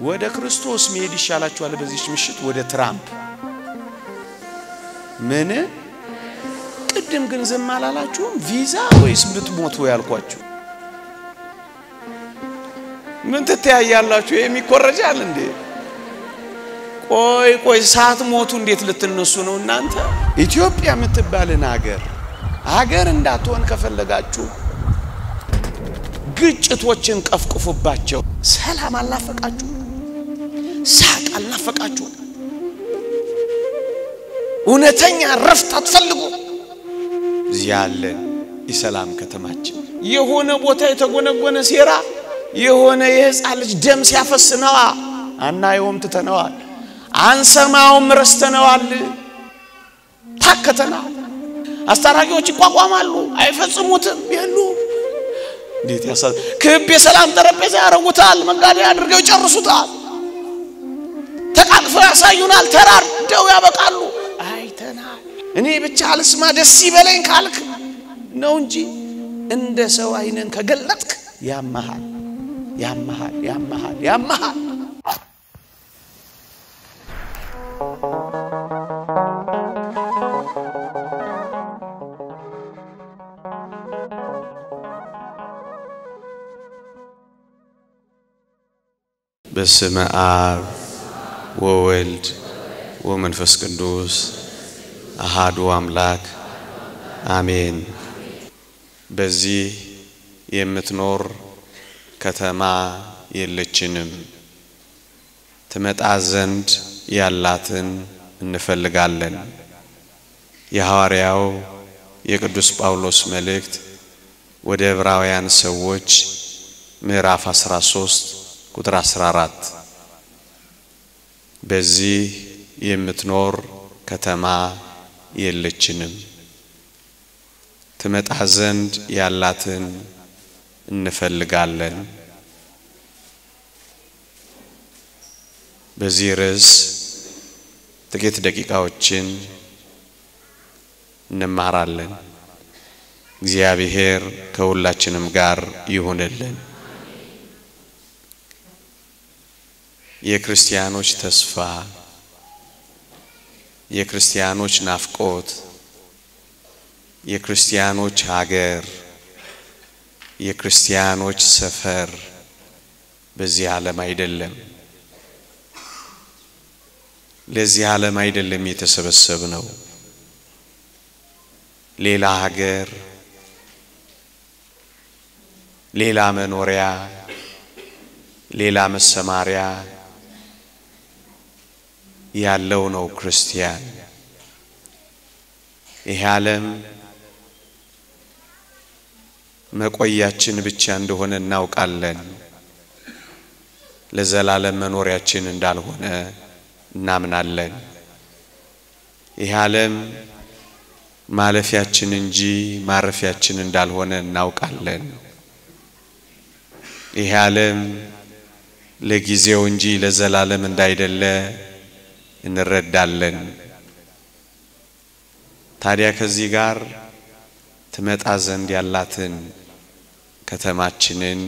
ወደ ክርስቶስ መሄድ ይሻላችኋል በዚህ ምሽት ወደ ትራምፕ ምን ቅድም ግን ዝም አላላችሁም ቪዛ ወይስ ብትሞቱ ያልኳችሁ ምን ተተያያላችሁ የሚቆረጃል እንዴ ቆይ ሳትሞቱ እንዴት ልትነሱ ነው እናንተ ኢትዮጵያ የምትባልን ሀገር እንዳትሆን ከፈለጋችሁ ግጭቶችን ቀፍቅፉባቸው ሰላም አላፈቃችሁ ሳቅ አላፈቃችሁ እውነተኛ ረፍት አትፈልጉ ዚያለ ኢስላም ከተማችን የሆነ ቦታ የተጎነጎነ ሴራ የሆነ የህፃን ልጅ ደም ሲያፈስነዋ አናየውም ትተነዋል አንሰማውም ረስተነዋል ታከተና አስተራጊዎች ይቋቋማሉ አይፈጽሙትም ይሉ እንዴት ያሳል ክብ የሰላም ጠረጴዛ ያረጉታል መንጋዴ አድርገው ይጨርሱታል ተቃቅፈው ያሳዩናል ተራርደው ያበቃሉ አይተናል እኔ ብቻ አልስማ ደስ ይበለኝ ካልክ ነው እንጂ እንደ ሰው አይነን ከገለጥክ ያማሃል በስመ አብ ወወልድ ወመንፈስ ቅዱስ አሐዱ አምላክ አሜን በዚህ የምትኖር ከተማ የለችንም ትመጣ ዘንድ ያላትን እንፈልጋለን የሐዋርያው የቅዱስ ጳውሎስ መልእክት ወደ ዕብራውያን ሰዎች ምዕራፍ 13 ቁጥር 14 በዚህ የምትኖር ከተማ የለችንም ትመጣ ዘንድ ያላትን እንፈልጋለን በዚህ ርዕስ ጥቂት ደቂቃዎችን እንማራለን እግዚአብሔር ከሁላችንም ጋር ይሁንልን የክርስቲያኖች ተስፋ የክርስቲያኖች ናፍቆት የክርስቲያኖች ሀገር የክርስቲያኖች ሰፈር በዚህ ዓለም አይደለም ለዚህ ዓለም አይደለም የተሰበሰብነው ሌላ ሀገር ሌላ መኖሪያ ሌላ መሰማሪያ ያለው ነው ክርስቲያን ይሄ ዓለም መቆያችን ብቻ እንደሆነ እናውቃለን ለዘላለም መኖሪያችን እንዳልሆነ እናምናለን ይሄ ዓለም ማለፊያችን እንጂ ማረፊያችን እንዳልሆነ እናውቃለን ይሄ ዓለም ለጊዜው እንጂ ለዘላለም እንዳይደለ እንረዳለን ታዲያ ከዚህ ጋር ትመጣ ዘንድ ያላትን ከተማችንን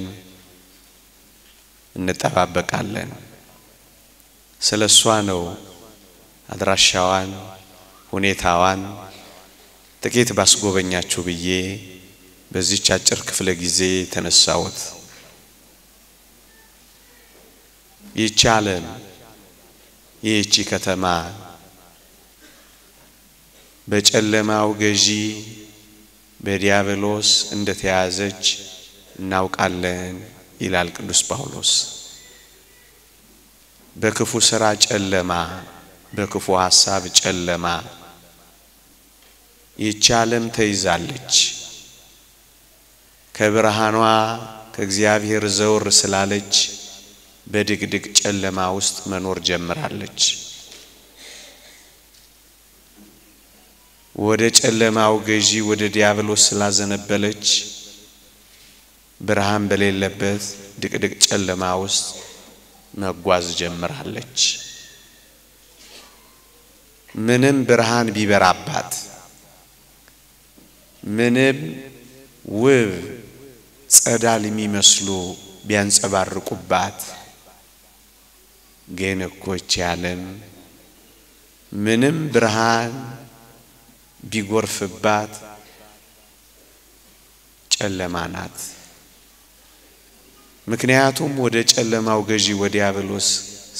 እንጠባበቃለን ስለሷ ነው አድራሻዋን ሁኔታዋን ጥቂት ባስጎበኛችሁ ብዬ በዚህ አጭር ክፍለ ጊዜ ተነሳውት ይቻለን ይህቺ ከተማ በጨለማው ገዢ በዲያብሎስ እንደተያዘች እናውቃለን ይላል ቅዱስ ጳውሎስ በክፉ ሥራ ጨለማ በክፉ ሐሳብ ጨለማ ይቻለም ተይዛለች ከብርሃኗ ከእግዚአብሔር ዘውር ስላለች በድቅድቅ ጨለማ ውስጥ መኖር ጀምራለች ወደ ጨለማው ገዢ ወደ ዲያብሎስ ስላዘነበለች ብርሃን በሌለበት ድቅድቅ ጨለማ ውስጥ መጓዝ ጀምራለች ምንም ብርሃን ቢበራባት ምንም ውብ ጸዳል የሚመስሉ ቢያንጸባርቁባት ግን እኮ ይህች ዓለም ምንም ብርሃን ቢጎርፍባት ጨለማ ናት። ምክንያቱም ወደ ጨለማው ገዢ ወደ ዲያብሎስ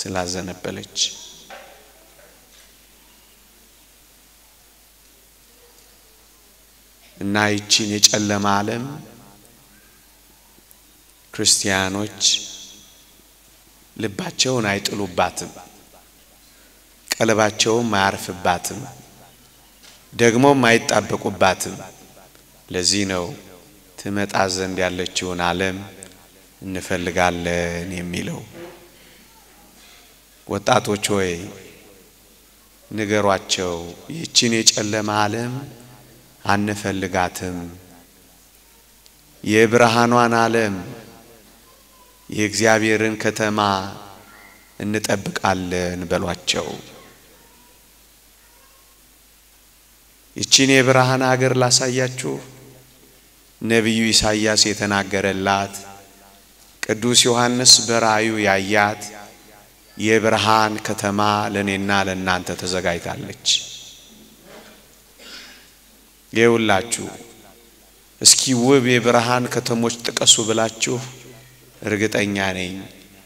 ስላዘነበለች። እና ይህችን የጨለማ ዓለም ክርስቲያኖች ልባቸውን አይጥሉባትም፣ ቀልባቸውም አያርፍባትም፣ ደግሞም አይጣበቁባትም። ለዚህ ነው ትመጣ ዘንድ ያለችውን ዓለም እንፈልጋለን የሚለው። ወጣቶች ሆይ ንገሯቸው፣ ይህችን የጨለማ ዓለም አንፈልጋትም፣ የብርሃኗን ዓለም የእግዚአብሔርን ከተማ እንጠብቃለን በሏቸው። ይህችን የብርሃን ሀገር ላሳያችሁ ነቢዩ ኢሳይያስ የተናገረላት፣ ቅዱስ ዮሐንስ በራእዩ ያያት የብርሃን ከተማ ለኔና ለእናንተ ተዘጋጅታለች። ይውላችሁ እስኪ ውብ የብርሃን ከተሞች ጥቀሱ ብላችሁ እርግጠኛ ነኝ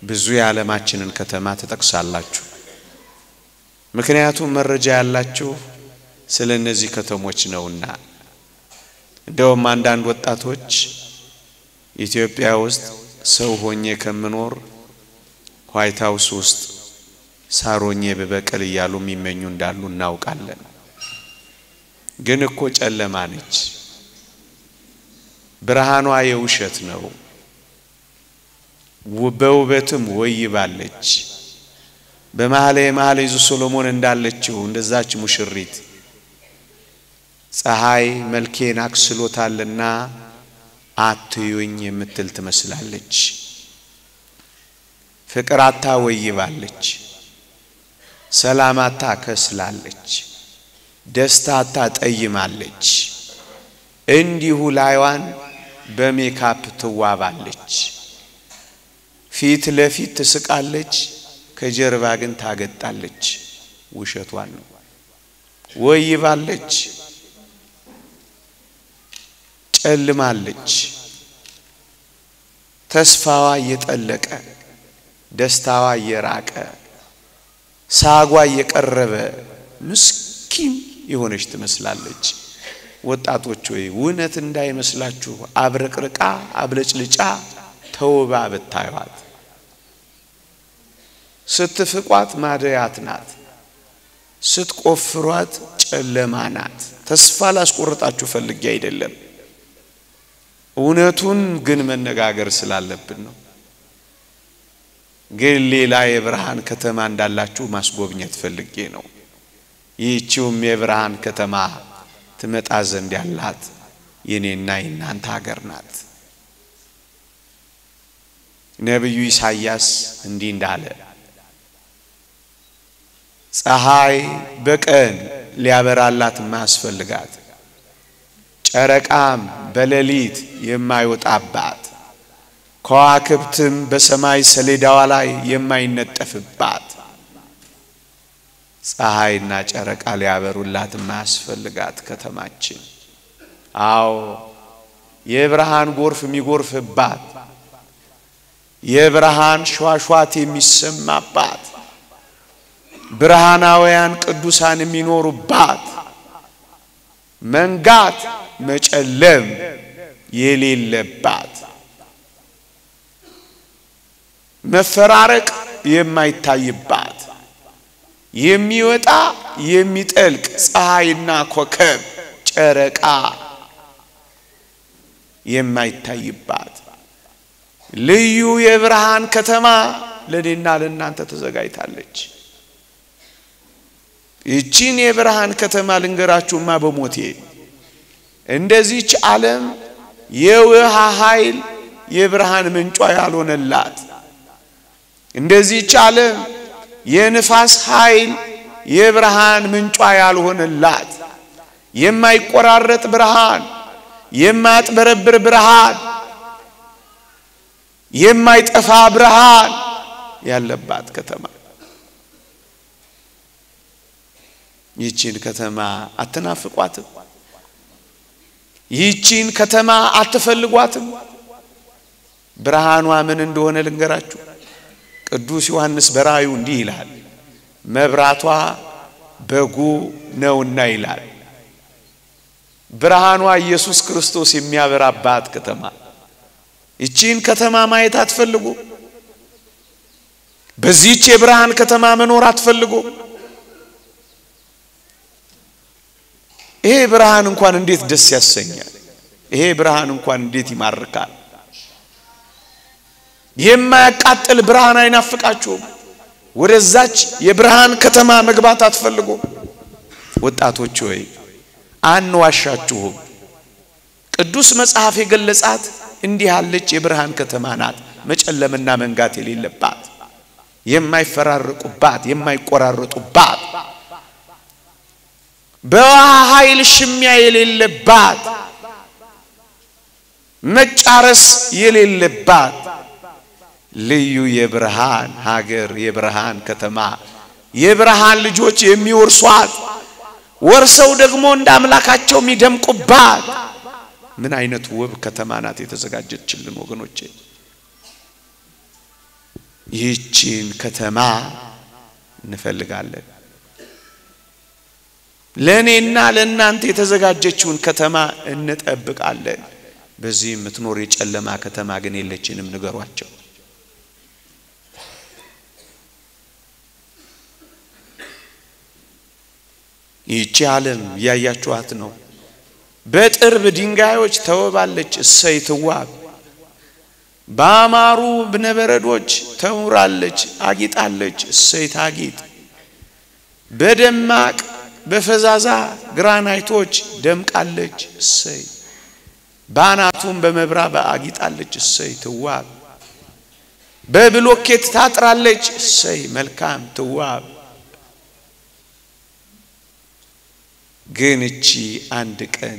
ብዙ የዓለማችንን ከተማ ተጠቅሳላችሁ። ምክንያቱም መረጃ ያላችሁ ስለነዚህ ከተሞች ነውና። እንደውም አንዳንድ ወጣቶች ኢትዮጵያ ውስጥ ሰው ሆኜ ከምኖር ዋይት ሃውስ ውስጥ ሳሮኜ በበቀል እያሉ የሚመኙ እንዳሉ እናውቃለን። ግን እኮ ጨለማ ነች፣ ብርሃኗ የውሸት ነው። በውበትም ወይባለች። በመኃልየ ዘሰሎሞን እንዳለችው እንደዛች ሙሽሪት ፀሐይ መልኬን አክስሎታልና አትዩኝ የምትል ትመስላለች። ፍቅራታ ወይባለች፣ ሰላማታ ከስላለች፣ ደስታታ ጠይማለች። እንዲሁ ላይዋን በሜካፕ ትዋባለች። ፊት ለፊት ትስቃለች፣ ከጀርባ ግን ታገጣለች። ውሸቷን ነው። ወይባለች፣ ጨልማለች። ተስፋዋ እየጠለቀ ደስታዋ እየራቀ ሳጓ እየቀረበ ምስኪን የሆነች ትመስላለች። ወጣቶች ሆይ እውነት እንዳይመስላችሁ አብረቅርቃ አብለጭልጫ ተውባ ብታዩት ስትፍቋት ማደያት ናት፣ ስትቆፍሯት ጨለማ ናት። ተስፋ ላስቆርጣችሁ ፈልጌ አይደለም፣ እውነቱን ግን መነጋገር ስላለብን ነው። ግን ሌላ የብርሃን ከተማ እንዳላችሁ ማስጎብኘት ፈልጌ ነው። ይህችውም የብርሃን ከተማ ትመጣ ዘንድ ያላት የኔና የናንተ ሀገር ናት። ነቢዩ ኢሳይያስ እንዲህ እንዳለ፣ ፀሐይ በቀን ሊያበራላት ማስፈልጋት፣ ጨረቃም በሌሊት የማይወጣባት፣ ከዋክብትም በሰማይ ሰሌዳዋ ላይ የማይነጠፍባት፣ ፀሐይና ጨረቃ ሊያበሩላት ማስፈልጋት ከተማችን። አዎ የብርሃን ጎርፍ የሚጎርፍባት፣ የብርሃን ሸዋሸዋት የሚሰማባት፣ ብርሃናውያን ቅዱሳን የሚኖሩባት፣ መንጋት መጨለም የሌለባት፣ መፈራረቅ የማይታይባት፣ የሚወጣ የሚጠልቅ ፀሐይና ኮከብ ጨረቃ የማይታይባት ልዩ የብርሃን ከተማ ለኔና ለእናንተ ተዘጋጅታለች። ይህችን የብርሃን ከተማ ልንገራችሁማ በሞቴ እንደዚህች ዓለም የውሃ ኃይል የብርሃን ምንጯ ያልሆነላት፣ እንደዚህች ዓለም የንፋስ ኃይል የብርሃን ምንጯ ያልሆነላት፣ የማይቆራረጥ ብርሃን፣ የማያጥበረብር ብርሃን፣ የማይጠፋ ብርሃን ያለባት ከተማ ይህችን ከተማ አትናፍቋትም? ይህችን ከተማ አትፈልጓትም? ብርሃኗ ምን እንደሆነ ልንገራችሁ። ቅዱስ ዮሐንስ በራእዩ እንዲህ ይላል፣ መብራቷ በጉ ነውና ይላል። ብርሃኗ ኢየሱስ ክርስቶስ የሚያበራባት ከተማ። ይህችን ከተማ ማየት አትፈልጉ? በዚህች የብርሃን ከተማ መኖር አትፈልጉ? ይሄ ብርሃን እንኳን እንዴት ደስ ያሰኛል! ይሄ ብርሃን እንኳን እንዴት ይማርካል! የማያቃጥል ብርሃን አይናፍቃችሁም? ወደዛች የብርሃን ከተማ መግባት አትፈልጉ? ወጣቶች ሆይ አንዋሻችሁም። ቅዱስ መጽሐፍ የገለጻት እንዲህ ያለች የብርሃን ከተማ ናት። መጨለምና መንጋት የሌለባት፣ የማይፈራረቁባት፣ የማይቆራረጡባት፣ በኃይል ሽሚያ የሌለባት፣ መጫረስ የሌለባት ልዩ የብርሃን ሀገር፣ የብርሃን ከተማ፣ የብርሃን ልጆች የሚወርሷት፣ ወርሰው ደግሞ እንደ አምላካቸው የሚደምቁባት ምን አይነት ውብ ከተማ ናት የተዘጋጀችልን ወገኖቼ! ይህችን ከተማ እንፈልጋለን። ለኔና ለእናንተ የተዘጋጀችውን ከተማ እንጠብቃለን። በዚህ የምትኖር የጨለማ ከተማ ግን የለችንም ንገሯቸው። ይህች ዓለም ያያችኋት ነው። በጥርብ ድንጋዮች ተወባለች፣ እሰይ ትዋብ። በአማሩ በነበረዶች ተውራለች፣ አጊጣለች፣ እሰይ ታጊጥ። በደማቅ በፈዛዛ ግራናይቶች ደምቃለች፣ እሰይ። ባናቱም በመብራት አጊጣለች፣ እሰይ ትዋብ። በብሎኬት ታጥራለች፣ እሰይ መልካም ትዋብ። ግን እቺ አንድ ቀን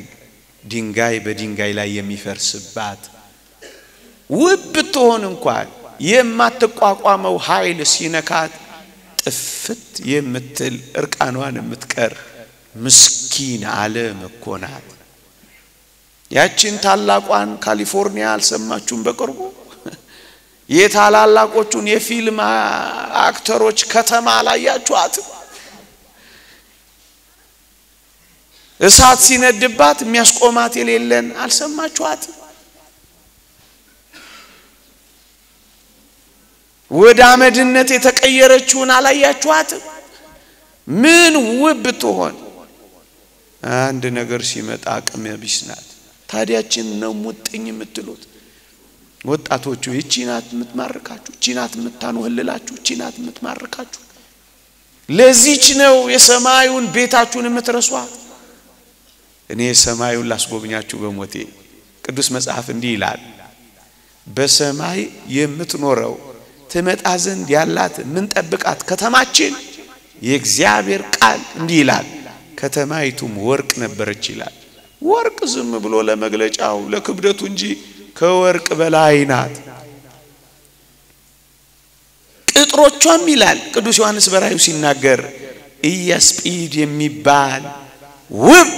ድንጋይ በድንጋይ ላይ የሚፈርስባት ውብ ትሆን እንኳን የማትቋቋመው ኃይል ሲነካት ጥፍት የምትል እርቃኗን የምትቀር ምስኪን ዓለም እኮ ናት። ያችን ታላቋን ካሊፎርኒያ አልሰማችሁም? በቅርቡ የታላላቆቹን የፊልም አክተሮች ከተማ አላያችኋት? እሳት ሲነድባት የሚያስቆማት የሌለን አልሰማችኋት? ወደ አመድነት የተቀየረችውን አላያችኋት? ምን ውብ ትሆን! አንድ ነገር ሲመጣ አቅም ቢስ ናት። ታዲያችን ነው ሙጥኝ የምትሉት? ወጣቶቹ እቺ ናት የምትማርካችሁ፣ እቺ ናት የምታኖህልላችሁ፣ እቺ ናት የምትማርካችሁ። ለዚህች ነው የሰማዩን ቤታችሁን የምትረሷት። እኔ ሰማዩን ላስጎብኛችሁ በሞቴ። ቅዱስ መጽሐፍ እንዲህ ይላል፣ በሰማይ የምትኖረው ትመጣ ዘንድ ያላት ምን ጠብቃት ከተማችን የእግዚአብሔር ቃል እንዲህ ይላል፣ ከተማይቱም ወርቅ ነበረች ይላል። ወርቅ ዝም ብሎ ለመግለጫው ለክብደቱ እንጂ ከወርቅ በላይ ናት። ቅጥሮቿም ይላል ቅዱስ ዮሐንስ በራእዩ ሲናገር ኢያስጲድ የሚባል ውብ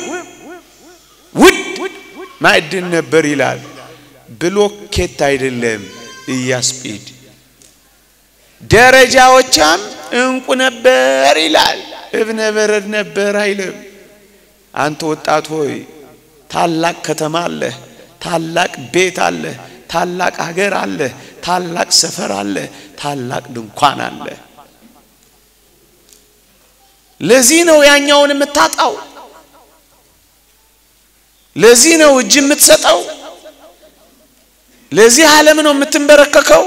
ማዕድን ነበር ይላል። ብሎኬት አይደለም፣ ኢያስጲድ። ደረጃዎቿም እንቁ ነበር ይላል። እብነ በረድ ነበር አይልም። አንተ ወጣት ሆይ ታላቅ ከተማ አለ፣ ታላቅ ቤት አለ፣ ታላቅ ሀገር አለ፣ ታላቅ ሰፈር አለ፣ ታላቅ ድንኳን አለ። ለዚህ ነው ያኛውን የምታጣው። ለዚህ ነው እጅ የምትሰጠው። ለዚህ ዓለም ነው የምትንበረከከው።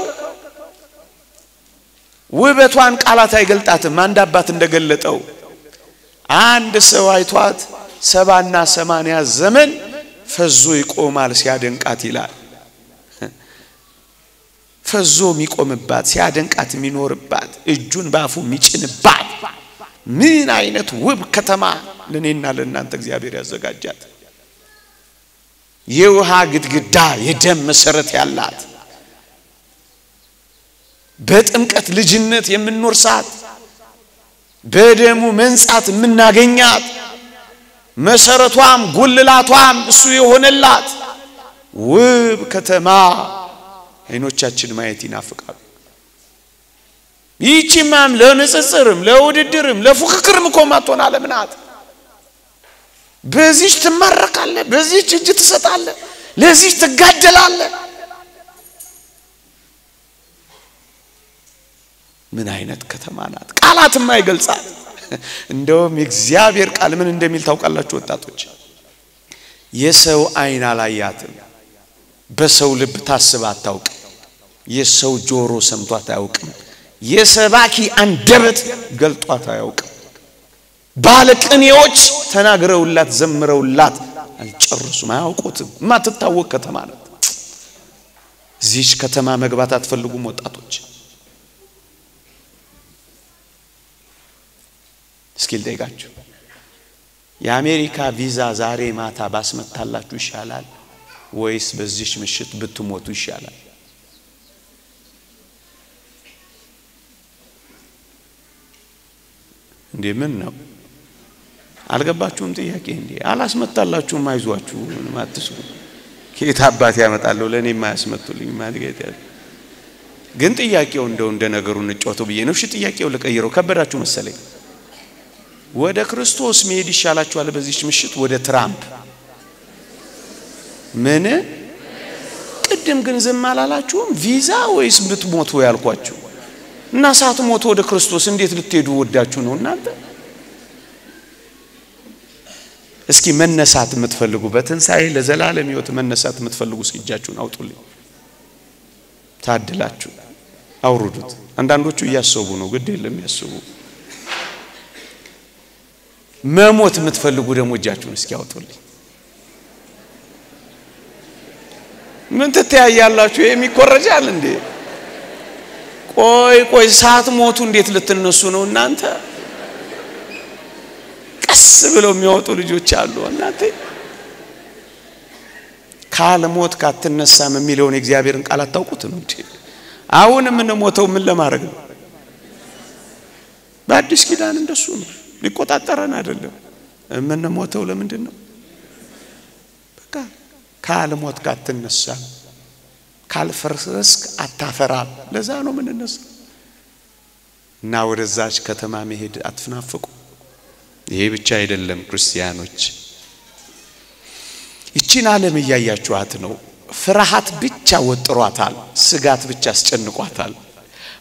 ውበቷን ቃላት አይገልጣትም። አንድ አባት እንደገለጠው አንድ ሰው አይቷት 70 እና 80 ዘመን ፈዞ ይቆማል ሲያደንቃት ይላል። ፈዞ የሚቆምባት ሲያደንቃት የሚኖርባት እጁን ባፉ የሚጭንባት ምን አይነት ውብ ከተማ ለኔና ለእናንተ እግዚአብሔር ያዘጋጃት። የውሃ ግድግዳ የደም መሰረት ያላት በጥምቀት ልጅነት የምንኖር ሰዓት በደሙ መንጻት ምናገኛት መሰረቷም ጉልላቷም እሱ የሆነላት ውብ ከተማ አይኖቻችን ማየት ይናፍቃሉ። ይቺማም ለንጽጽርም ለውድድርም ለፉክክርም ኮማቶን ዓለም ናት። በዚህ ትማረካለ፣ በዚህ እጅ ትሰጣለ፣ ለዚህ ትጋደላለ። ምን አይነት ከተማ ናት! ቃላትም አይገልጻት። እንደውም የእግዚአብሔር ቃል ምን እንደሚል ታውቃላችሁ ወጣቶች? የሰው አይን አላያትም፣ በሰው ልብ ታስባ አታውቅም፣ የሰው ጆሮ ሰምቷት አያውቅም፣ የሰባኪ አንደበት ገልጧት አያውቅም። ባለቅኔዎች ተናግረውላት ዘምረውላት አልጨረሱም፣ አያውቁትም። ማትታወቅ ከተማ ናት። እዚች ከተማ መግባት አትፈልጉም ወጣቶች? እስኪል ጠይቃችሁ የአሜሪካ ቪዛ ዛሬ ማታ ባስመታላችሁ ይሻላል ወይስ በዚህ ምሽት ብትሞቱ ይሻላል? እንዴ ምን ነው አልገባችሁም? ጥያቄ እንዴ አላስመታላችሁም? አይዟችሁ ምንም አትስሩ። ከየት አባት ያመጣለው ለኔ የማያስመቱልኝ ማድገት ያለ ግን ጥያቄው እንደ ነገሩ እንጫወተው ብዬ ነው። እሺ ጥያቄው ለቀይረው ከበዳችሁ መሰለኝ። ወደ ክርስቶስ መሄድ ይሻላችኋል በዚህ ምሽት ወደ ትራምፕ? ምን ቅድም ግን ዝም አላላችሁም? ቪዛ ወይስ ብትሞቱ ያልኳችሁ? እና ሳትሞቱ ወደ ክርስቶስ እንዴት ልትሄዱ ወዳችሁ ነው እናንተ? እስኪ መነሳት የምትፈልጉ በትንሳኤ ለዘላለም ሕይወት መነሳት የምትፈልጉ እጃችሁን አውጡልኝ። ታድላችሁ አውርዱት። አንዳንዶቹ እያሰቡ ነው፣ ግድ የለም ያስቡ። መሞት የምትፈልጉ ደግሞ እጃችሁን እስኪ አውጡልኝ። ምን ትተያያላችሁ? የሚቆረጃል እንዴ? ቆይ ሳትሞቱ እንዴት ልትነሱ ነው እናንተ? ቀስ ብለው የሚያወጡ ልጆች አሉ እናንተ። ካልሞት ካትነሳም የሚለውን የእግዚአብሔርን ቃል አታውቁትም እንዴ? አሁን ምን ሞተው ምን ለማድረግ ነው? በአዲስ ኪዳን እንደሱ ነው። ሊቆጣጠረን አይደለም። ምን ሞተው ለምንድን ነው? በቃ ካልሞት ካትነሳም ካልፈረስክ አታፈራም። ለዛ ነው ምን እነሳ እና ወደዛች ከተማ መሄድ አትናፍቁ። ይሄ ብቻ አይደለም ክርስቲያኖች፣ እቺን ዓለም እያያችኋት ነው። ፍርሃት ብቻ ወጥሯታል፣ ስጋት ብቻ አስጨንቋታል።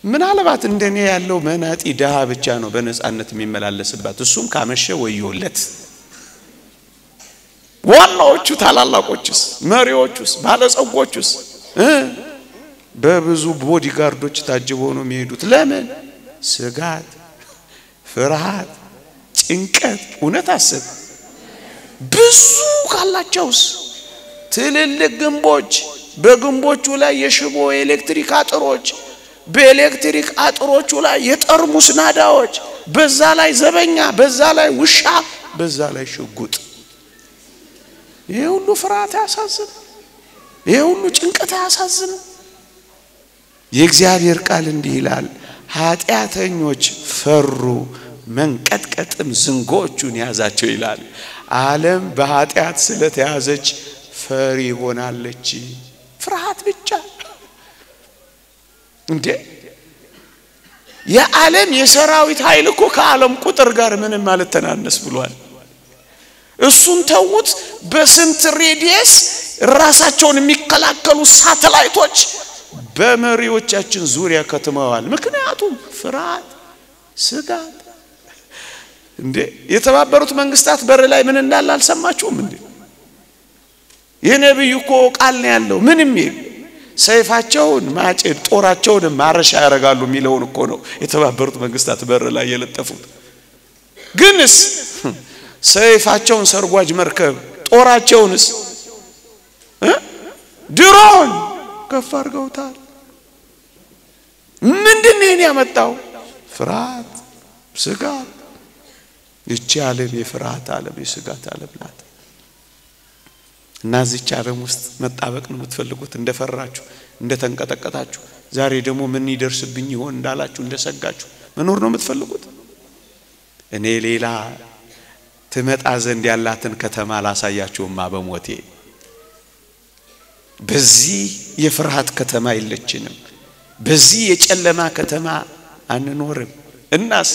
ምናልባት እንደኔ ያለው መናጢ ደሃ ብቻ ነው በነጻነት የሚመላለስባት። እሱም ካመሸ ወዮለት። ዋናዎቹ ታላላቆችስ፣ መሪዎቹስ፣ ባለጸጎቹስ በብዙ ቦዲጋርዶች ታጅበው ነው የሚሄዱት። ለምን? ስጋት፣ ፍርሃት፣ ጭንቀት። እውነት አስብ። ብዙ ካላቸውስ ትልልቅ ግንቦች፣ በግንቦቹ ላይ የሽቦ ኤሌክትሪክ አጥሮች፣ በኤሌክትሪክ አጥሮቹ ላይ የጠርሙስ ናዳዎች፣ በዛ ላይ ዘበኛ፣ በዛ ላይ ውሻ፣ በዛ ላይ ሽጉጥ። ይሄ ሁሉ ፍርሃት ያሳዝን፣ ይሄ ሁሉ ጭንቀት ያሳዝን። የእግዚአብሔር ቃል እንዲህ ይላል፣ ኃጢአተኞች ፈሩ፣ መንቀጥቀጥም ዝንጎቹን ያዛቸው ይላል። ዓለም በኃጢአት ስለተያዘች ፈሪ ሆናለች። ፍርሃት ብቻ እንዴ! የዓለም የሰራዊት ኃይል እኮ ከዓለም ቁጥር ጋር ምንም ማለት ተናነስ ብሏል። እሱን ተውት። በስንት ሬዲየስ ራሳቸውን የሚከላከሉ ሳተላይቶች በመሪዎቻችን ዙሪያ ከተማዋል። ምክንያቱም ፍርሃት፣ ስጋት። እንዴ የተባበሩት መንግስታት በር ላይ ምን እንዳለ አልሰማችሁም እንዴ? የነብዩ እኮ ቃል ነው ያለው። ምንም ይል ሰይፋቸውን ማጭድ ጦራቸውን ማረሻ ያረጋሉ የሚለውን እኮ ነው የተባበሩት መንግስታት በር ላይ የለጠፉት። ግንስ ሰይፋቸውን ሰርጓጅ መርከብ፣ ጦራቸውንስ ድሮን ከፍ አድርገውታል። ምንድነው ያመጣው? ፍርሃት፣ ስጋት። ይቺ ዓለም የፍርሃት ዓለም፣ የስጋት ዓለም ናት። እና እዚች ዓለም ውስጥ መጣበቅ ነው የምትፈልጉት። እንደፈራችሁ፣ እንደተንቀጠቀጣችሁ፣ ዛሬ ደግሞ ምን ይደርስብኝ ይሆን እንዳላችሁ፣ እንደሰጋችሁ መኖር ነው የምትፈልጉት። እኔ ሌላ ትመጣ ዘንድ ያላትን ከተማ ላሳያችሁማ በሞቴ በዚህ የፍርሃት ከተማ የለችንም በዚህ የጨለማ ከተማ አንኖርም እናስ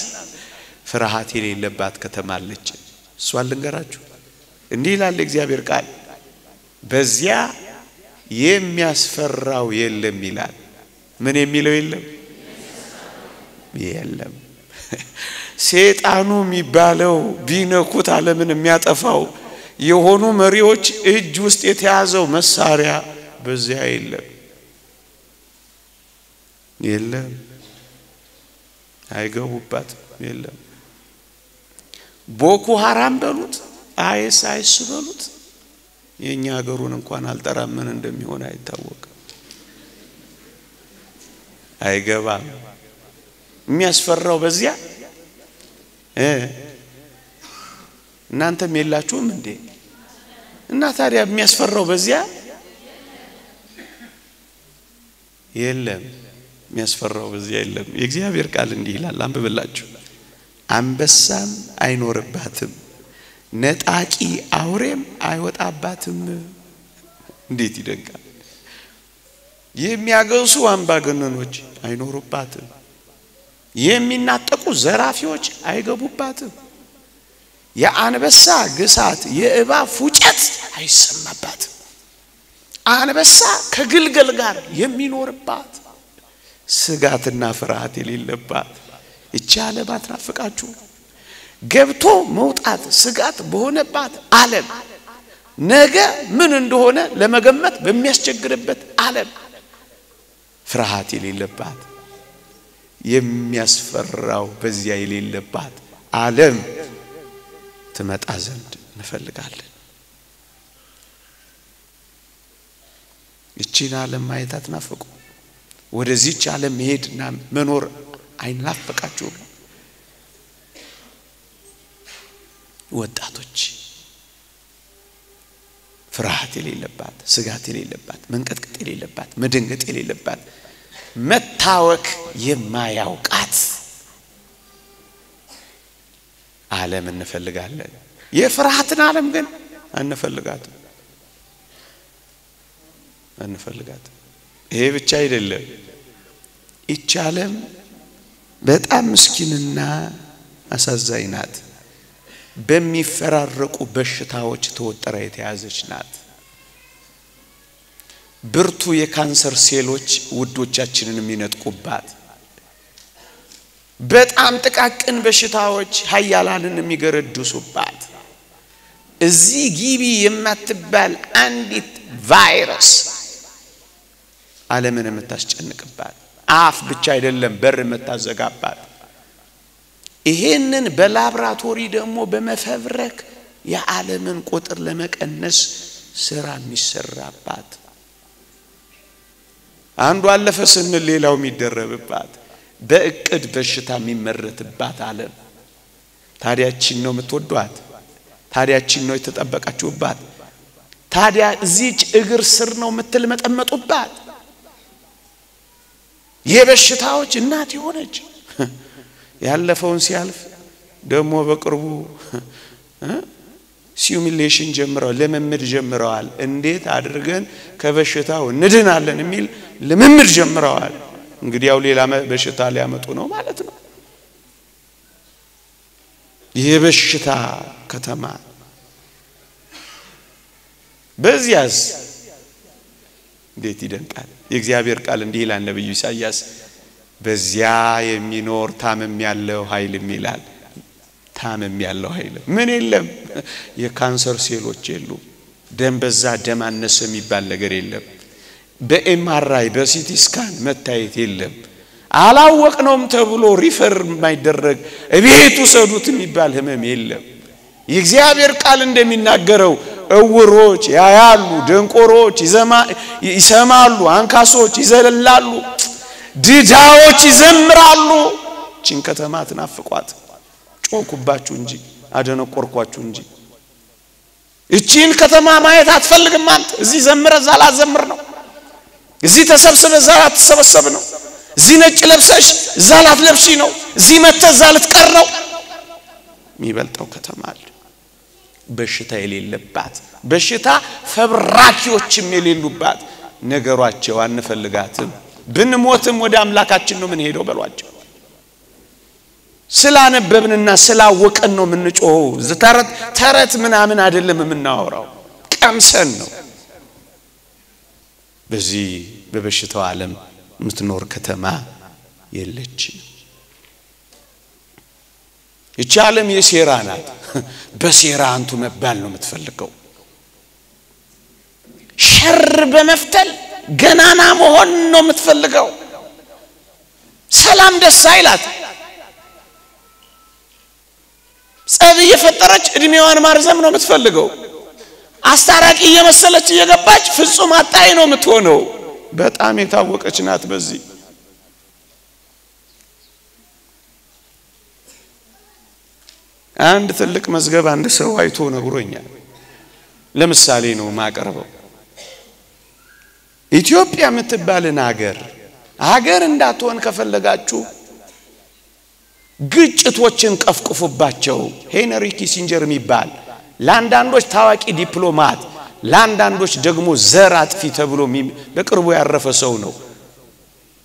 ፍርሃት የሌለባት ከተማ አለች እሷን ልንገራችሁ እንዲህ ይላል እግዚአብሔር ቃል በዚያ የሚያስፈራው የለም ይላል ምን የሚለው የለም ሰይጣኑ የሚባለው ቢነኩት ዓለምን የሚያጠፋው የሆኑ መሪዎች እጅ ውስጥ የተያዘው መሳሪያ በዚያ የለም አይገቡባት የለም ቦኮ ሐራም በሉት አይኤስ በሉት የኛ ሀገሩን እንኳን አልጠራም ምን እንደሚሆን አይታወቅም አይገባም የሚያስፈራው በዚያ እናንተም የላችሁም እንዴ እና ታዲያ የሚያስፈራው በዚያ የለም የሚያስፈራው በዚያ የለም የእግዚአብሔር ቃል እንዲህ ይላል አንብብላችሁ አንበሳም አይኖርባትም ነጣቂ አውሬም አይወጣባትም እንዴት ይደንቃል የሚያገሱ አምባገነኖች አይኖሩባትም የሚናጠቁ ዘራፊዎች አይገቡባትም የአንበሳ ግሳት የእባብ ፉጨት አይሰማባትም አንበሳ ከግልገል ጋር የሚኖርባት ስጋትና ፍርሃት የሌለባት ይቻለ ባትናፍቃችሁ ገብቶ መውጣት ስጋት በሆነባት ዓለም ነገ ምን እንደሆነ ለመገመት በሚያስቸግርበት ዓለም ፍርሃት የሌለባት የሚያስፈራው በዚያ የሌለባት ዓለም ትመጣ ዘንድ እንፈልጋለን እቺን ዓለም ማየት አትናፍቁ ወደዚህች ዓለም መሄድና መኖር አይናፍቃችሁም ወጣቶች ፍርሃት የሌለባት ስጋት የሌለባት መንቀጥቀጥ የሌለባት መደንገጥ የሌለባት መታወክ የማያውቃት ዓለም እንፈልጋለን የፍርሃትን ዓለም ግን አንፈልጋትም ይሄ ብቻ አይደለም ይህች ዓለም በጣም ምስኪንና አሳዛኝ ናት በሚፈራረቁ በሽታዎች ተወጥራ የተያዘች ናት ብርቱ የካንሰር ሴሎች ውዶቻችንን የሚነጥቁባት በጣም ጥቃቅን በሽታዎች ኃያላንን የሚገረድሱባት እዚህ ግቢ የማትባል አንዲት ቫይረስ ዓለምን የምታስጨንቅባት አፍ ብቻ አይደለም በር የምታዘጋባት ይሄንን በላብራቶሪ ደግሞ በመፈብረክ የዓለምን ቁጥር ለመቀነስ ስራ የሚሰራባት አንዱ አለፈ ስንል ሌላው የሚደረብባት በእቅድ በሽታ የሚመረትባት ዓለም ታዲያችን ነው የምትወዷት ታዲያችን ነው የተጠበቃችሁባት ታዲያ እዚች እግር ስር ነው የምትልመጠመጡባት የበሽታዎች እናት የሆነች ያለፈውን ሲያልፍ ደሞ በቅርቡ ሲሙሌሽን ጀምረዋል ለመምድ ጀምረዋል እንዴት አድርገን ከበሽታው እንድናለን የሚል ለመምድ ጀምረዋል እንግዲህ ያው ሌላ በሽታ ሊያመጡ ነው ማለት ነው የበሽታ ከተማ በዚያስ እንዴት ይደንቃል የእግዚአብሔር ቃል እንዲህ ይላል ነብዩ ኢሳይያስ በዚያ የሚኖር ታመም ያለው ኃይል ይላል ታመም ያለው ኃይል ምን የለም የካንሰር ሴሎች የሉ ደም በዛ ደም አነሰ የሚባል ነገር የለም በኤምአርአይ በሲቲ ስካን መታየት የለም አላወቅነውም ተብሎ ሪፈር የማይደረግ እቤቱ ሰዱት የሚባል ህመም የለም የእግዚአብሔር ቃል እንደሚናገረው እውሮች ያያሉ ደንቆሮች ይሰማሉ አንካሶች ይዘለላሉ ድዳዎች ይዘምራሉ ቺን ከተማ ትናፍቋት ጮኩባችሁ እንጂ አደነቆርኳችሁ እንጂ እቺን ከተማ ማየት አትፈልግም አንተ እዚህ ዘምረ ዛላ ዘምር ነው እዚህ ተሰብስበ ዛላ ተሰበሰብ ነው እዚህ ነጭ ለብሰሽ ዛላት ለብሺ ነው እዚህ መተ ዛልት ቀር ነው የሚበልጠው ከተማ አለ በሽታ የሌለባት በሽታ ፈብራኪዎችም የሌሉባት ነገሯቸው አንፈልጋትም ብንሞትም ወደ አምላካችን ነው ምን ሄደው በሏቸው ስላነበብንና ስላወቀን ነው ምንጮው ተረት ምናምን አይደለም ምናወራው ቀምሰን ነው በዚህ በበሽታው ዓለም ምትኖር ከተማ የለች ይህች ዓለም የሴራ ናት በሴራ አንቱ መባል ነው የምትፈልገው ሸር በመፍተል ገናና መሆን ነው የምትፈልገው ሰላም ደስ አይላት ጸብ እየፈጠረች እድሜዋን ማርዘም ነው የምትፈልገው አስታራቂ እየመሰለች እየገባች ፍጹም አጣይ ነው የምትሆነው በጣም የታወቀች ናት በዚህ አንድ ትልቅ መዝገብ አንድ ሰው አይቶ ነግሮኛል ለምሳሌ ነው ማቀርበው ኢትዮጵያ የምትባልን ሀገር እንዳትሆን ከፈለጋችሁ ግጭቶችን ቀፍቅፉባቸው ሄንሪ ኪሲንጀር የሚባል ለአንዳንዶች ታዋቂ ዲፕሎማት ለአንዳንዶች ደግሞ ዘር አጥፊ ተብሎ በቅርቡ ያረፈ ሰው ነው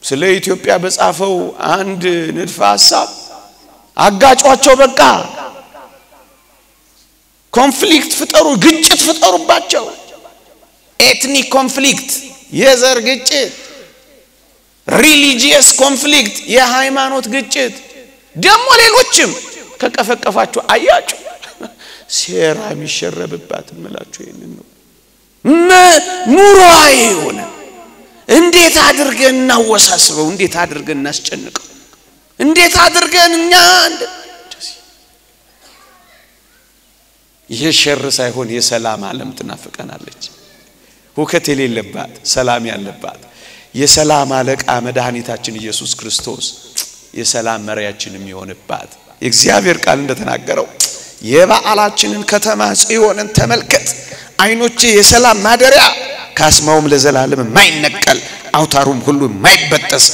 ስለ ኢትዮጵያ በጻፈው አንድ ንድፈ ሐሳብ አጋጯቸው በቃ ኮንፍሊክት ፍጠሩ ግጭት ፍጠሩባቸው ኤትኒክ ኮንፍሊክት የዘር ግጭት ሪሊጂየስ ኮንፍሊክት የሃይማኖት ግጭት ደሞ ሌሎችም ከቀፈቀፋችሁ አያችሁ ሴራ የሚሸረብባት መላችሁ ይሄንን ነው ኑሮአይ ሆነ እንዴት አድርገን እናወሳስበው እንዴት አድርገን እናስጨንቀው እንዴት አድርገን እኛ የሸር ሳይሆን የሰላም ዓለም ትናፍቀናለች ሁከት የሌለባት ሰላም ያለባት የሰላም አለቃ መድኃኒታችን ኢየሱስ ክርስቶስ የሰላም መሪያችን የሚሆንባት የእግዚአብሔር ቃል እንደተናገረው የበዓላችንን ከተማ ጽዮንን ተመልከት አይኖቼ የሰላም ማደሪያ ካስማውም ለዘላለም የማይነቀል አውታሩም ሁሉ የማይበጠስ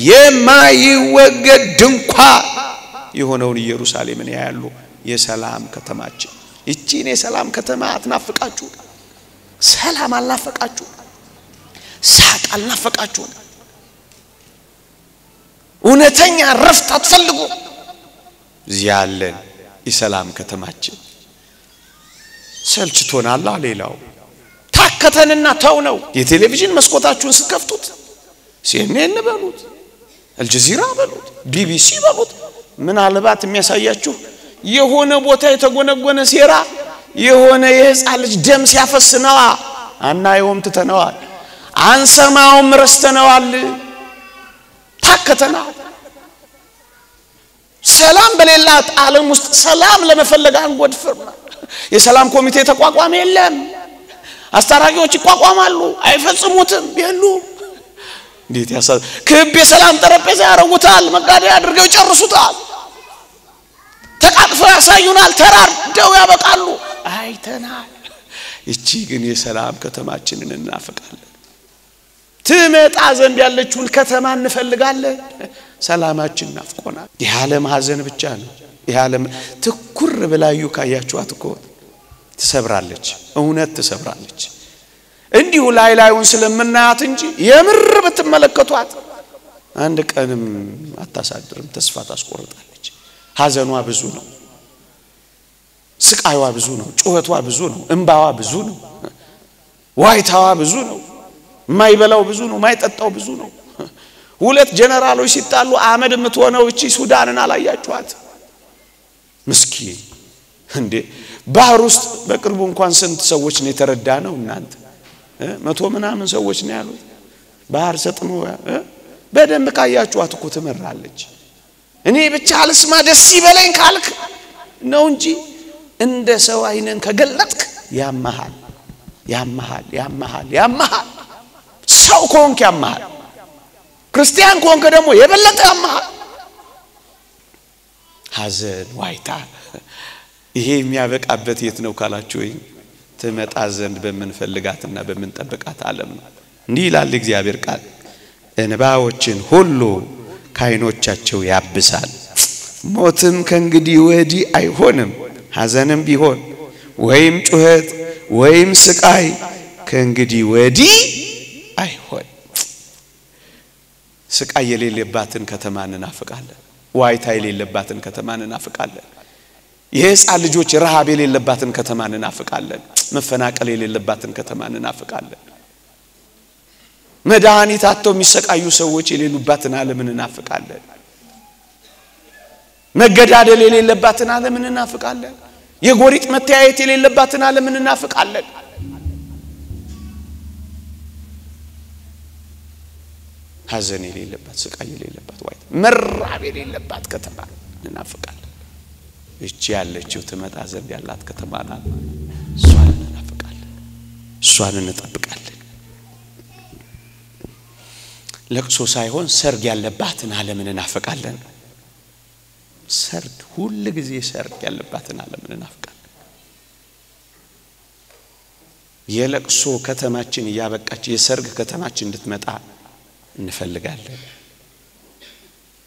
የማይወገድ ድንኳን የሆነውን ኢየሩሳሌምን ያያሉ የሰላም ከተማችን እቺን የሰላም ከተማ አትናፍቃችሁ ሰላም አልናፈቃችሁ ሳቅ አልናፈቃችሁ እውነተኛ ረፍት አትፈልጉ ዚያለን የሰላም ከተማችን ሰልችቶናል ሌላው ታከተንና ተው ነው የቴሌቪዥን መስኮታችሁን ስከፍቱት ሲኤንኤን በሉት አልጀዚራ በሉት ቢቢሲ በሉት ምን አልባት የሚያሳያችሁ የሆነ ቦታ የተጎነጎነ ሴራ የሆነ የህፃን ልጅ ደም ሲያፈስነዋ አናየውም ትተነዋል አንሰማውም ረስተነዋል ታከተና ሰላም በሌላት ዓለም ውስጥ ሰላም ለመፈለግ አንጎድፍርና የሰላም ኮሚቴ ተቋቋመ የለም አስታራቂዎች ይቋቋማሉ አይፈጽሙትም ይሉ እንዴት ያሳዝ ክብ የሰላም ጠረጴዛ ያረጉታል መጋደያ አድርገው ይጨርሱታል ተቃቅፈው ያሳዩናል ተራርደው ያበቃሉ አይተናል እቺ ግን የሰላም ከተማችንን እናፈቃለን ትመጣ ዘንድ ያለችውን ከተማ እንፈልጋለን ሰላማችን ናፍቆናል የዓለም ሐዘን ብቻ ነው የዓለም ትኩር ብላዩ ካያችኋት እኮ ትሰብራለች እውነት ትሰብራለች እንዲሁ ላይላዩን ስለምናያት እንጂ የምር ብትመለከቷት አንድ ቀንም አታሳድርም ተስፋ ታስቆርጣለች ሐዘኗ ብዙ ነው ስቃይዋ ብዙ ነው ጩኸቷ ብዙ ነው እንባዋ ብዙ ነው ዋይታዋ ብዙ ነው ማይበላው ብዙ ነው ማይጠጣው ብዙ ነው ሁለት ጀነራሎች ሲጣሉ አመድ የምትሆነው እቺ ሱዳንን አላያችኋት ምስኪን እንዴ ባህር ውስጥ በቅርቡ እንኳን ስንት ሰዎች ነው የተረዳነው እናንተ 100 ምናምን ሰዎች ነው ያሉት ባህር ሰጥሞ በደንብ ካያችኋት እኮ ትመራለች እኔ ብቻ አልስማ ደስ ይበለኝ ካልክ ነው እንጂ እንደ ሰው አይነን ከገለጥክ ያማሃል ሰው ኮንክ ያማሃል ክርስቲያን ኮንክ ደግሞ የበለጠ ያማሃል ሐዘን ዋይታ ይሄ የሚያበቃበት የት ነው ካላችሁ ትመጣ ዘንድ በመንፈልጋትና በመንጠብቃት ዓለም ነው እንዲህ ይላል እግዚአብሔር ቃል እንባዎችን ሁሉ ካይኖቻቸው ያብሳል ሞትም ከእንግዲህ ወዲህ አይሆንም ሐዘንም ቢሆን ወይም ጩኸት ወይም ስቃይ ከእንግዲህ ወዲህ አይሆን ስቃይ የሌለባትን ከተማ እንናፍቃለን ዋይታ የሌለባትን ከተማ እንናፍቃለን የሕፃን ልጆች ረሃብ የሌለባትን ከተማ እንናፍቃለን መፈናቀል የሌለባትን ከተማ እንናፍቃለን መድኃኒት አጥተው የሚሰቃዩ ሰዎች የሌሉባትን ዓለም እንናፍቃለን መገዳደል የሌለባትን ዓለም እንናፍቃለን የጎሪጥ መተያየት የሌለባትን ዓለም እንናፍቃለን ሐዘን የሌለባት ስቃይ የሌለባት ዋይታ መራብ የሌለባት ከተማ እንናፍቃለን እቺ ያለችው ትመጣ ዘንድ ያላት ከተማ ናት እሷን እንናፍቃለን እሷን እንጠብቃለን ለቅሶ ሳይሆን ሰርግ ያለባትን ዓለም እንናፍቃለን ሰርግ ሁሉ ጊዜ ሰርግ ያለባትን ዓለም እንናፍቃለን የለቅሶ ከተማችን ያበቃች የሰርግ ከተማችን እንድትመጣ እንፈልጋለን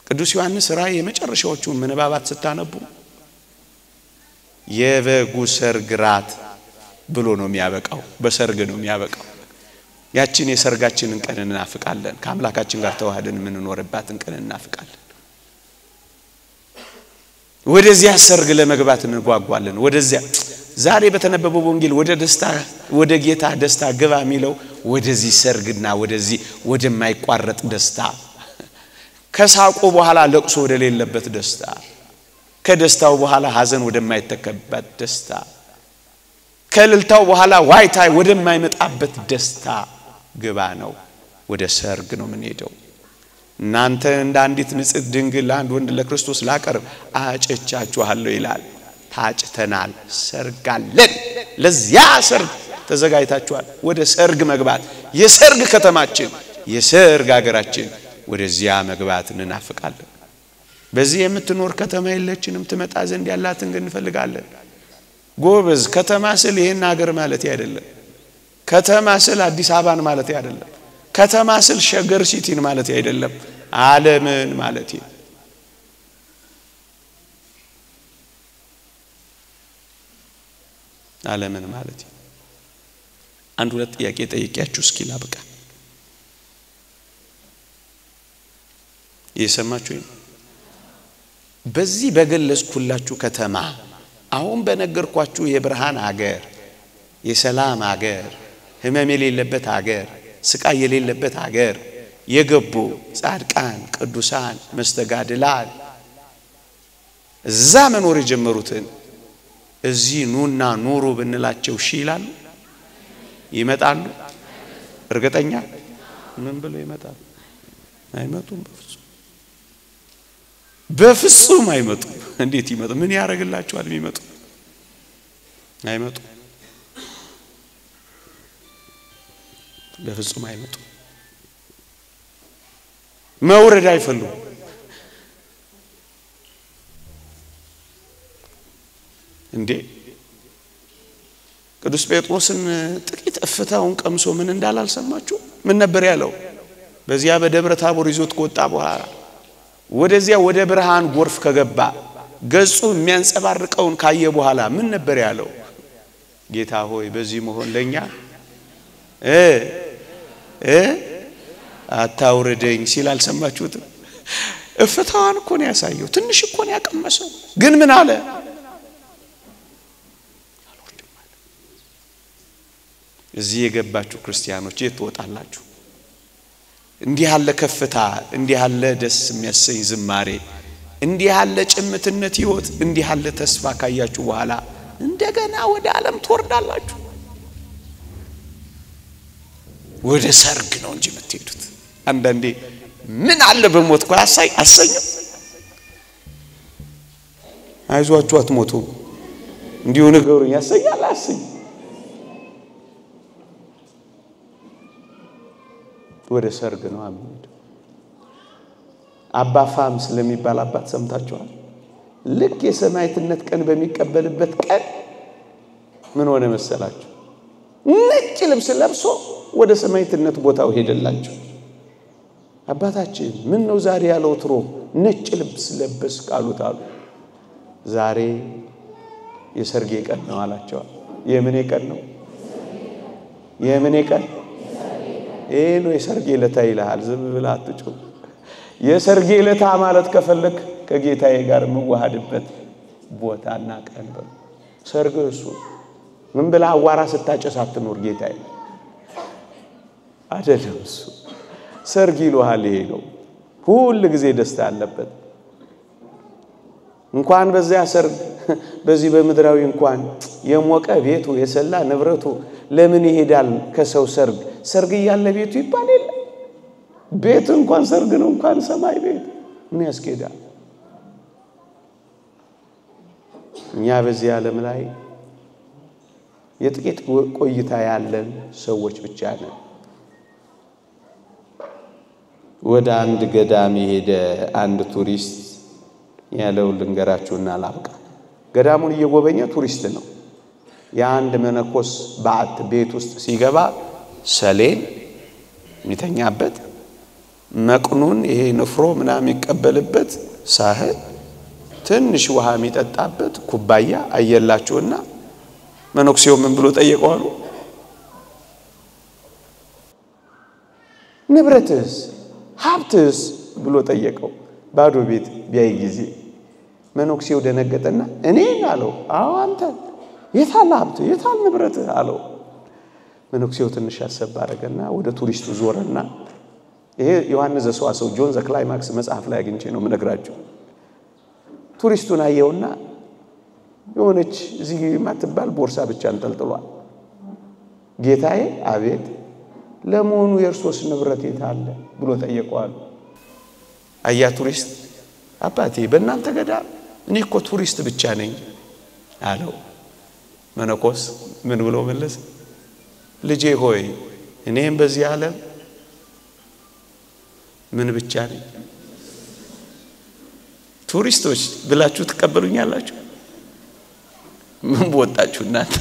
ቅዱስ ዮሐንስ ራእይ የመጨረሻዎቹ ምንባባት ስታነቡ የበጉ ሰርግ ራት ብሎ ነው የሚያበቃው በሰርግ ነው የሚያበቃው ያችን የሰርጋችንን ቀን እንናፍቃለን ከአምላካችን ጋር ተዋህደን የምንኖርባትን ቀን እንናፍቃለን ወደዚያ ሰርግ ለመግባት እንጓጓለን ወደዚያ ዛሬ በተነበበው ወንጌል ወደ ደስታ ወደ ጌታ ደስታ ግባ የሚለው ወደዚህ ሰርግና ወደዚህ ወደማይቋረጥ ደስታ ከሳቆ በኋላ ለቅሶ ወደሌለበት ደስታ ከደስታው በኋላ ሐዘን ወደማይተከበት ደስታ ከልልታው በኋላ ዋይታ ወደማይመጣበት ደስታ ግባ ነው ወደ ሰርግ ነው የምንሄደው እናንተ እንደ አንዲት ንጽሕት ድንግል ለአንድ ወንድ ለክርስቶስ ላቀርብ አጭቻችኋለሁ ይላል ታጭተናል ሰርግ አለን ለዚያ ሰርግ ተዘጋጅታችኋል ወደ ሰርግ መግባት የሰርግ ከተማችን የሰርግ ሀገራችን ወደዚያ መግባት እንናፍቃለን በዚህ የምትኖር ከተማ የለችንም ትመጣ ዘንድ ያላትን ግን እንፈልጋለን ጎበዝ ከተማ ስል ይሄን ሀገር ማለት አይደለም ከተማ ስል አዲስ አበባን ማለት አይደለም ከተማ ስል ሸገር ሲቲን ማለት አይደለም ዓለምን ማለት ነው ዓለምን ማለት ነው አንድ ሁለት ጥያቄ ጠይቄያችሁ እስኪ ላብቃ የሰማችሁ በዚህ በገለጽኩላችሁ ከተማ አሁን በነገርኳችሁ የብርሃን ሀገር የሰላም ሀገር ህመም የሌለበት ሀገር ስቃይ የሌለበት ሀገር የገቡ ጻድቃን ቅዱሳን መስተጋድላን እዛ መኖር የጀመሩትን እዚህ ኑና ኑሩ ብንላቸው ይላሉ ይመጣሉ እርግጠኛ ምን ብለው ይመጣሉ አይመጡም በፍጹም አይመጡም እንዴት ይመጡ ምን ያረጋግላቸዋል የሚመጡ አይመጡ በፍጹም አይመጡ መውረድ አይፈልጉም እንዴ ቅዱስ ጴጥሮስን ጥቂት እፍታውን ቀምሶ ምን እንዳላልሰማችሁ ምን ነበር ያለው በዚያ በደብረ ታቦር ይዞት ከወጣ በኋላ ወደዚያ ወደ ብርሃን ጎርፍ ከገባ ገጹ የሚያንጸባርቀውን ካየ በኋላ ምን ነበር ያለው ጌታ ሆይ በዚህ መሆን ለኛ አታውርደኝ ሲል አልሰማችሁትም እፍታውን እኮ ነው ያሳየው ትንሽ እኮ ነው ያቀመሰው ግን ምን አለ እዚህ የገባችሁ ክርስቲያኖች የትወጣላችሁ እንዲህ ያለ ከፍታ እንዲህ ያለ ደስ የሚያሰኝ ዝማሬ እንዲህ ያለ ጭምትነት ህይወት እንዲህ ያለ ተስፋ ካያችሁ በኋላ እንደገና ወደ ዓለም ትወርዳላችሁ ወደ ሰርግ ነው እንጂ የምትሄዱት አንዳንዴ ምን አለ በሞት እኮ አሰኝ አይዟችሁ አትሞቱ እንዲሁ ነገሩን ያሰኛል አሰኝ ወደ ሰርግ ነው አምድ አባ ፋም ስለሚባል አባት ሰምታችኋል ልክ የሰማዕትነት ቀን በሚቀበልበት ቀን ምን ሆነ መሰላችሁ ነጭ ልብስ ለብሶ ወደ ሰማዕትነት ቦታው ሄደላችሁ አባታችን ምን ነው ዛሬ ያለው ትሮ ነጭ ልብስ ለበስ ቃሉት አሉ ዛሬ የሰርጌ ቀን ነው አላቸው። የምኔ ቀን ነው? የምኔ ቀን? ነው የሰርጌ ለታ ይልሃል። ዝም ብለህ አትጩህ። የሰርጌ ለታ ማለት ከፈለክ ከጌታዬ ጋር መዋሃድበት ቦታና ቀን ነው ሰርግ። እሱ ምን ብለህ አዋራ ስታጨስ አትኖር ጌታዬ አይደለም። እሱ ሰርግ ይሉሃል። ይሄ ነው ሁሉ ጊዜ ደስታ አለበት። እንኳን በዚያ ሰርግ በዚህ በመድራዊ እንኳን የሞቀ ቤቱ የሰላ ንብረቱ ለምን ይሄዳል ከሰው ሰርግ? ሰርግ ያለ ቤቱ ይባል የለ። ቤት እንኳን ሰርግ ነው፣ እንኳን ሰማይ ቤት ምን ያስኬዳል? እኛ በዚህ ዓለም ላይ የጥቂት ቆይታ ያለን ሰዎች ብቻ ነን። ወደ አንድ ገዳም የሄደ አንድ ቱሪስት ያለው ልንገራችሁና ላብቃ። ገዳሙን እየጎበኘ ቱሪስት ነው። የአንድ መነኮስ በዓት ቤት ውስጥ ሲገባ ሰሌን የሚተኛበት መቅኑን ይሄ ንፍሮ ምናምን የሚቀበልበት ሳህን ትንሽ ውሃ የሚጠጣበት ኩባያ አየላቸውና መነኩሴው ምን ብሎ ጠየቀው? ንብረትስ ሀብትስ ብሎ ጠየቀው። ባዶ ቤት ቢያይ ጊዜ መነኩሴው ደነገጠና እኔን አለው። አዎ አንተ። የታል ሀብት የታል ንብረት አለው። መነኩሴው ትንሽ አሰብ አደረገና ወደ ቱሪስቱ ዞረና ይሄ ዮሐንስ ዘሰዋሰው ጆን ዘ ክላይማክስ መጽሐፍ ላይ አግኝቼ ነው የምነግራችሁ። ቱሪስቱን አየውና የሆነች እዚህ ማትባል ቦርሳ ብቻ እንጠልጥሏል። ጌታዬ አቤት፣ ለመሆኑ የእርሶስ ንብረት የታለ ብሎ ጠየቀዋል። አያ ቱሪስት አባቴ በእናንተ ገዳም እኔ እኮ ቱሪስት ብቻ ነኝ አለው። መነኮስ ምን ብሎ መለሰ? ልጄ ሆይ እኔም በዚህ ዓለም ምን ብቻ ነኝ? ቱሪስቶች ብላችሁ ተቀበሉኛላችሁ? ምን ወጣችሁ እናንተ?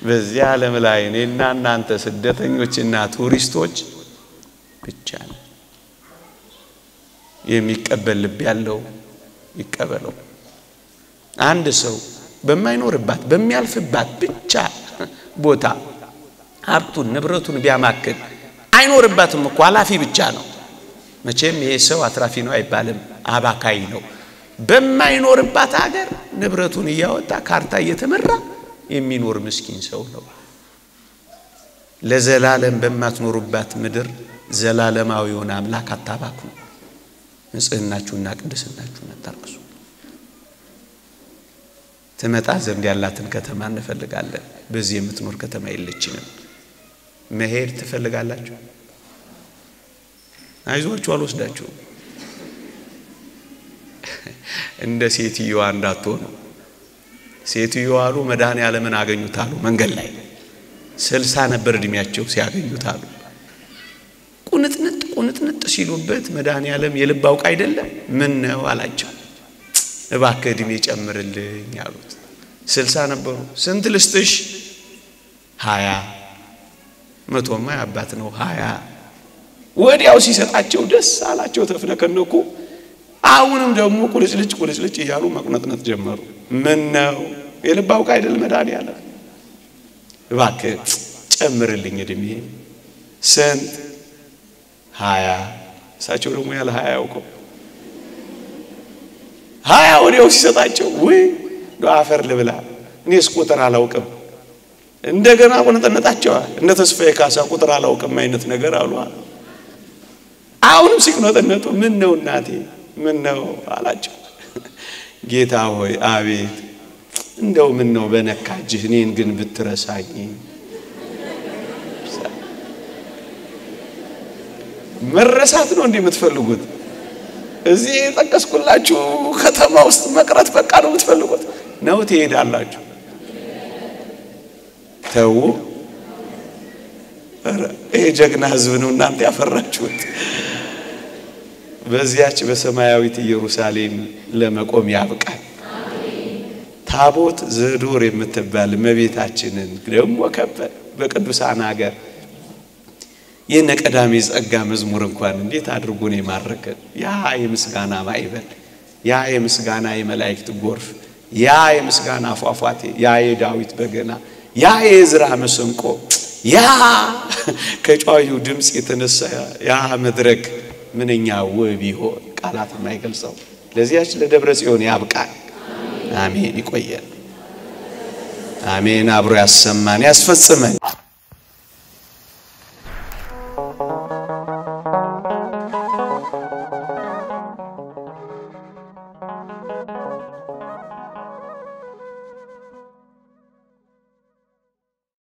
በዚህ ዓለም ላይ እኔና እናንተ ስደተኞችና ቱሪስቶች ብቻ ነን። የሚቀበል ልብ ያለው ይቀበለው። አንድ ሰው በማይኖርባት በሚያልፍባት ብቻ ቦታ ሀብቱን ንብረቱን ቢያማክል አይኖርባትም እኮ አላፊ ብቻ ነው። መቼም ይሄ ሰው አትራፊ ነው አይባልም፣ አባካይ ነው። በማይኖርባት ሀገር ንብረቱን እያወጣ ካርታ እየተመራ የሚኖር ምስኪን ሰው ነው። ለዘላለም በማትኖሩባት ምድር ዘላለማዊውን አምላክ አታባክኑ። ንጽህናችሁና ቅድስናችሁን አታርክሱ። ትመጣ ዘንድ ያላትን ከተማ እንፈልጋለን። በዚህ የምትኖር ከተማ የለችንም። መሄድ ትፈልጋላችሁ? አይዟችሁ አልወስዳችሁም። እንደ ሴትዮዋ እንዳትሆኑ። ሴትዮዋ አሉ መድኃኔዓለምን አገኙት አሉ መንገድ ላይ 60 ነበር እድሜያቸው ሲያገኙት አሉ። ቁንጥንጥ ሲሉበት መድኃኔዓለም የልብ አውቅ አይደለም ምን ነው አላቸው። እባክህ እድሜ ጨምርልኝ አሉት። 60 ነበሩ። ስንት ልስጥሽ? 20 መቶማ ያባት ነው 20። ወዲያው ሲሰጣቸው ደስ አላቸው፣ ተፍነከነኩ። አሁንም ደግሞ ቁልጭልጭ እያሉ መቁነጥነጥ ጀመሩ። ምን ነው የልብ አውቅ አይደል መድኃኔዓለም? እባክህ ጨምርልኝ እድሜ። ስንት? 20። እሳቸው ደግሞ ያለ 20 ያውቀው 20 ወዲያው ሲሰጣቸው ወይ ዶአፈር ልብላ እኔስ ቁጥር አላውቅም። እንደገና ቆነጠነጣቸው። እንደ ተስፋዬ ካሳ ቁጥር አላውቅም አይነት ነገር አሉ። አሁንም ሲቆነጠነጡ ምን ነው እናቴ ምን ነው አላቸው። ጌታ ሆይ አቤት፣ እንደው ምን ነው በነካጅህ እኔን ግን ብትረሳኝ። መረሳት ነው እንዴ የምትፈልጉት? እዚህ ተቀስኩላችሁ ከተማ ውስጥ መቅረት በቃ ነው የምትፈልጉት? ነው ትሄዳላችሁ? ተው። ይሄ ጀግና ህዝብ ነው እናንተ ያፈራችሁት። በዚያች በሰማያዊት ኢየሩሳሌም ለመቆም ያብቃል። ታቦት ዘዶር የምትባል እመቤታችንን ደግሞ ከበ በቅዱሳን ሀገር የነቀዳሚ ጸጋ መዝሙር እንኳን እንዴት አድርጎ ነው የማረከን። ያ የምስጋና ማይበል ያ የምስጋና የመላእክት ጎርፍ ያ የምስጋና ፏፏቴ ያ የዳዊት በገና ያ የዕዝራ መሰንቆ ያ ከጫዩ ድምጽ የተነሳ ያ መድረክ ምንኛ ውብ ይሆን ቃላት የማይገልጸው ለዚያች ለደብረ ጽዮን ያብቃል አሜን ይቆየን አሜን አብሮ ያሰማን ያስፈጽመን